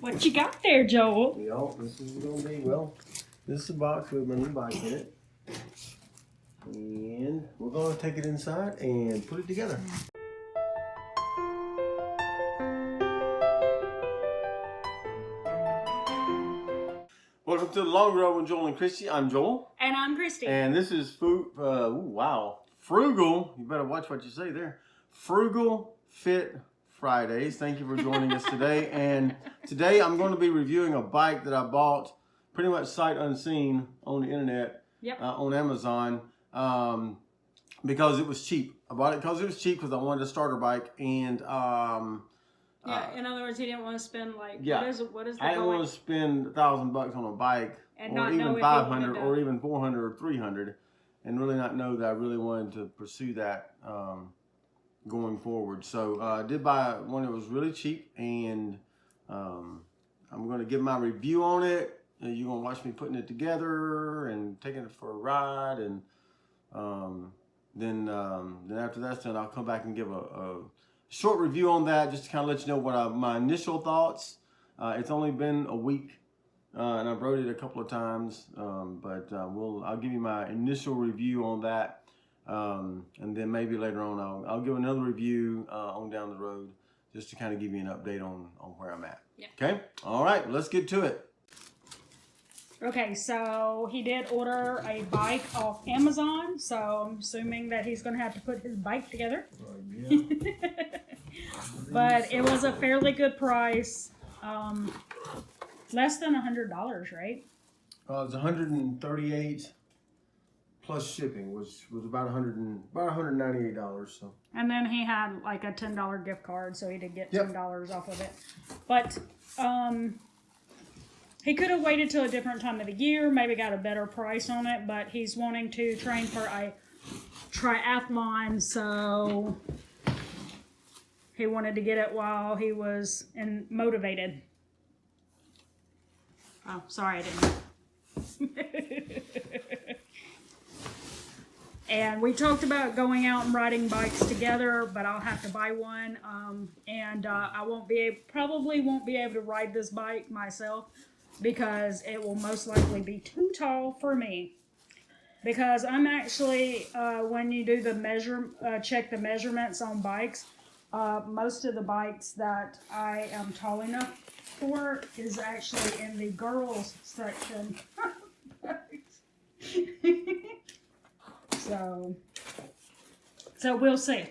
What you got there, Joel? Yo, this is gonna be, well, this is a box with my new bike in it. And we're gonna take it inside and put it together. Welcome to the Long Road with Joel and Christy. I'm Joel. And I'm Christy. And this is Frugal. You better watch what you say there. Frugal Fit Fridays. Thank you for joining us today. And today I'm going to be reviewing a bike that I bought pretty much sight unseen on the internet, on Amazon, because it was cheap. I bought it because it was cheap because I wanted a starter bike. And in other words, he didn't want to spend what is the I didn't want to spend $1,000 on a bike, and or not even know if 500 or even 400 or 300, and really not know that I really wanted to pursue that going forward. So I did buy one that was really cheap, and I'm going to give my review on it. You're going to watch me putting it together and taking it for a ride, and then after that's done, I'll come back and give a short review on that, just to kind of let you know what my initial thoughts. It's only been a week, and I've rode it a couple of times, but I'll give you my initial review on that. And then maybe later on I'll give another review on down the road, just to kind of give you an update on where I'm at. Yeah. Okay? All right, let's get to it. Okay, so he did order a bike off Amazon, so I'm assuming that he's going to have to put his bike together. But it was a fairly good price. Less than $100, right? It was $138 plus shipping, which was about $198. So. And then he had like a $10 gift card, so he did get $10 off of it. But he could have waited till a different time of the year, maybe got a better price on it, but he's wanting to train for a triathlon, so he wanted to get it while he was motivated. Oh, sorry, I didn't. And we talked about going out and riding bikes together, but I'll have to buy one. And I probably won't be able to ride this bike myself, because it will most likely be too tall for me. Because I'm actually, when you do the check the measurements on bikes, most of the bikes that I am tall enough for is actually in the girls section. So we'll see.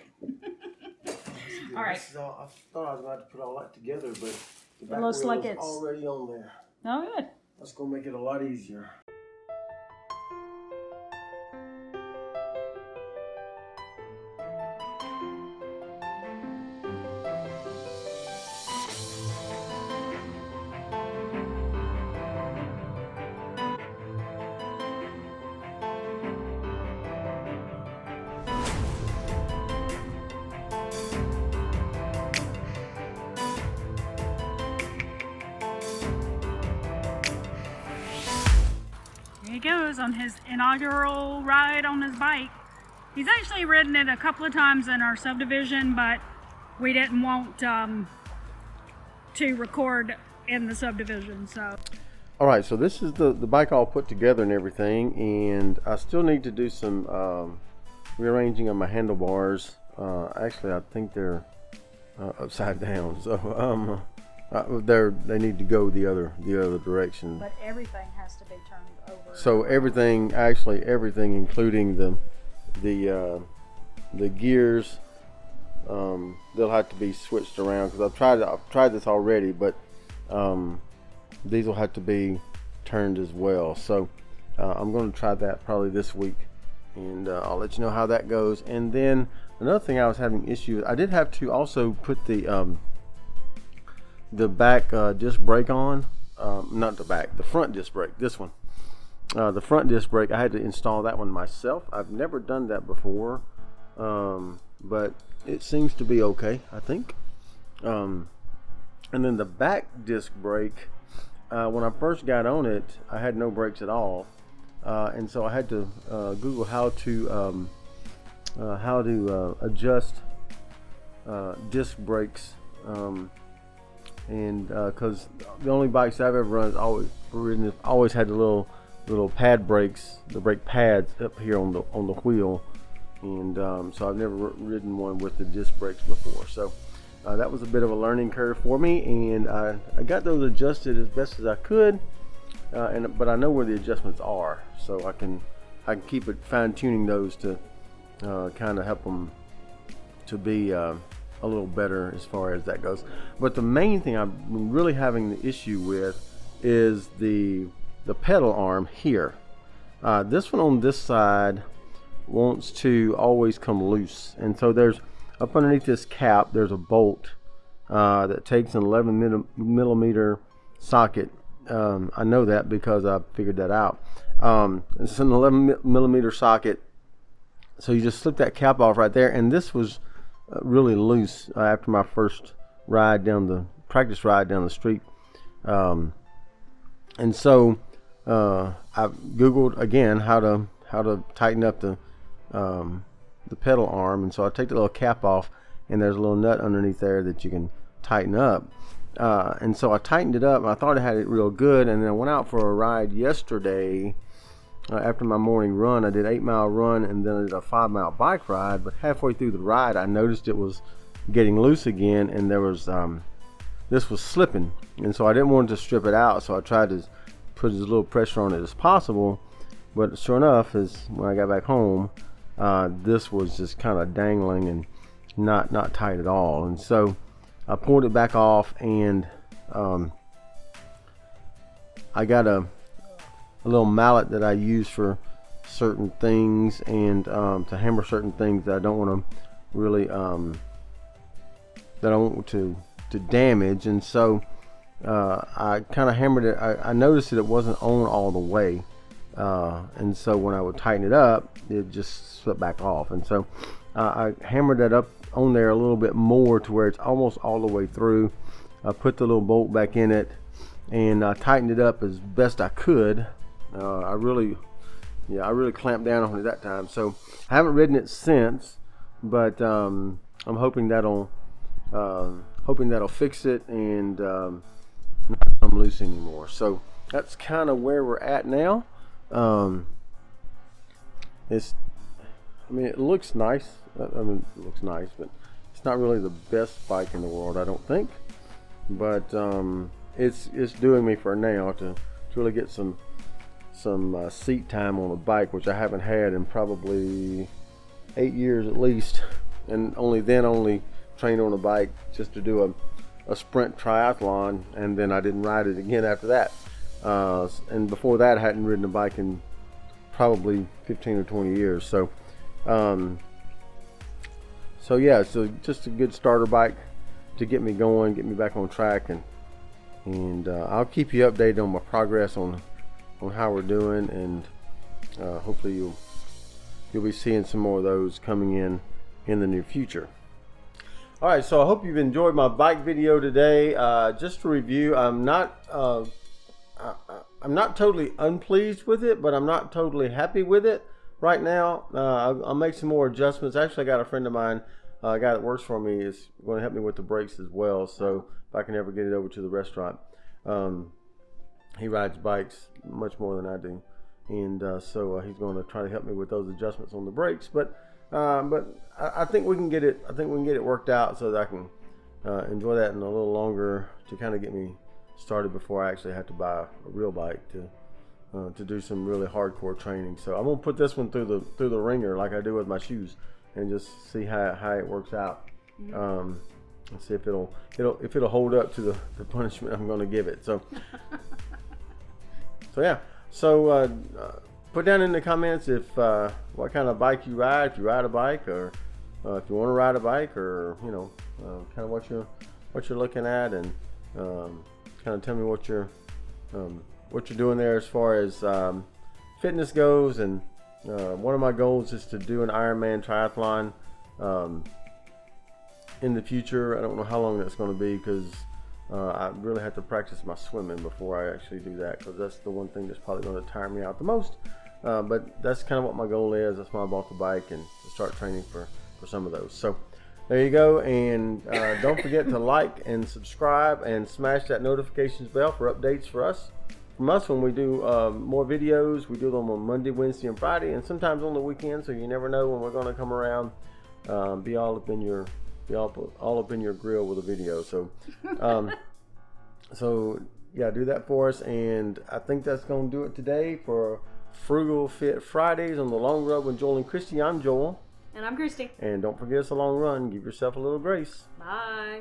All right. I thought I was about to put all that together, but the back it looks wheel like is it's already on there. Oh, good. That's gonna make it a lot easier. Here he goes on his inaugural ride on his bike. He's actually ridden it a couple of times in our subdivision, but we didn't want to record in the subdivision, so. All right, so this is the bike all put together and everything, and I still need to do some rearranging of my handlebars. Actually, I think they're upside down, so they need to go the other direction. But everything has to be turned over. So everything, including the gears, they'll have to be switched around, because I've tried this already, but these will have to be turned as well. So I'm going to try that probably this week, and I'll let you know how that goes. And then another thing I was having issues, I did have to also put the back disc brake on. Not the back, the front disc brake, this one. The front disc brake, I had to install that one myself. I've never done that before, but it seems to be okay, I think. And then the back disc brake, when I first got on it, I had no brakes at all, and so I had to Google how to adjust disc brakes and because the only bikes I've ever run always had the little pad brakes, the brake pads up here on the wheel, and so I've never ridden one with the disc brakes before. So that was a bit of a learning curve for me, and I got those adjusted as best as I could, but I know where the adjustments are, so I can keep it fine-tuning those to kind of help them to be a little better as far as that goes. But the main thing I'm really having the issue with is the pedal arm here. This one on this side wants to always come loose, and so there's up underneath this cap there's a bolt that takes an 11 millimeter socket. I know that because I figured that out. It's an 11 millimeter socket, so you just slip that cap off right there, and this was really loose after my first practice ride down the street, and so I googled again how to tighten up the pedal arm, and so I take the little cap off, and there's a little nut underneath there that you can tighten up, and so I tightened it up, and I thought I had it real good, and then I went out for a ride yesterday. After my morning run, I did an 8-mile run, and then I did a 5-mile bike ride. But halfway through the ride, I noticed it was getting loose again, and there was this was slipping, and so I didn't want to strip it out. So I tried to put as little pressure on it as possible. But sure enough, when I got back home, this was just kind of dangling and not tight at all. And so I pulled it back off, and I got a little mallet that I use for certain things, and to hammer certain things that I don't want to really that I want to damage. And so I kind of hammered it. I noticed that it wasn't on all the way, and so when I would tighten it up, it just slipped back off. And so I hammered that up on there a little bit more to where it's almost all the way through. I put the little bolt back in it, and I tightened it up as best I could. I really clamped down on it that time. So I haven't ridden it since, but I'm hoping that'll fix it and not come loose anymore. So that's kind of where we're at now. It looks nice. It looks nice, but it's not really the best bike in the world, I don't think. But it's doing me for now to really get some seat time on a bike, which I haven't had in probably 8 years at least, and only trained on a bike just to do a sprint triathlon, and then I didn't ride it again after that, and before that I hadn't ridden a bike in probably 15 or 20 years. So yeah, so just a good starter bike to get me going, get me back on track, and I'll keep you updated on my progress on how we're doing, and hopefully you'll be seeing some more of those coming in the near future. All right, so I hope you've enjoyed my bike video today. Just to review, I'm not totally unpleased with it, but I'm not totally happy with it right now. I'll make some more adjustments. Actually, I got a friend of mine, a guy that works for me, is going to help me with the brakes as well. So if I can ever get it over to the restaurant. He rides bikes much more than I do, and so he's going to try to help me with those adjustments on the brakes. But I think we can get it. I think we can get it worked out so that I can enjoy that in a little longer to kind of get me started before I actually have to buy a real bike to do some really hardcore training. So I'm gonna put this one through the ringer like I do with my shoes, and just see how it works out. And see if it'll hold up to the punishment I'm going to give it. So yeah. So put down in the comments if what kind of bike you ride, if you ride a bike, or if you want to ride a bike, or kind of what you're looking at, and kind of tell me what you're doing there as far as fitness goes. And one of my goals is to do an Ironman triathlon in the future. I don't know how long that's going to be, because I really have to practice my swimming before I actually do that, because that's the one thing that's probably going to tire me out the most. But that's kind of what my goal is. That's why I bought the bike, and to start training for some of those. So There you go. And don't forget to like and subscribe and smash that notifications bell for updates from us when we do more videos. We do them on Monday, Wednesday, and Friday, and sometimes on the weekend. So you never know when we're going to come around, be all up in your grill with a video. So, yeah, do that for us. And I think that's going to do it today for Frugal Fit Fridays on the Long Run with Joel and Christy. I'm Joel. And I'm Christy. And don't forget, it's a long run. Give yourself a little grace. Bye.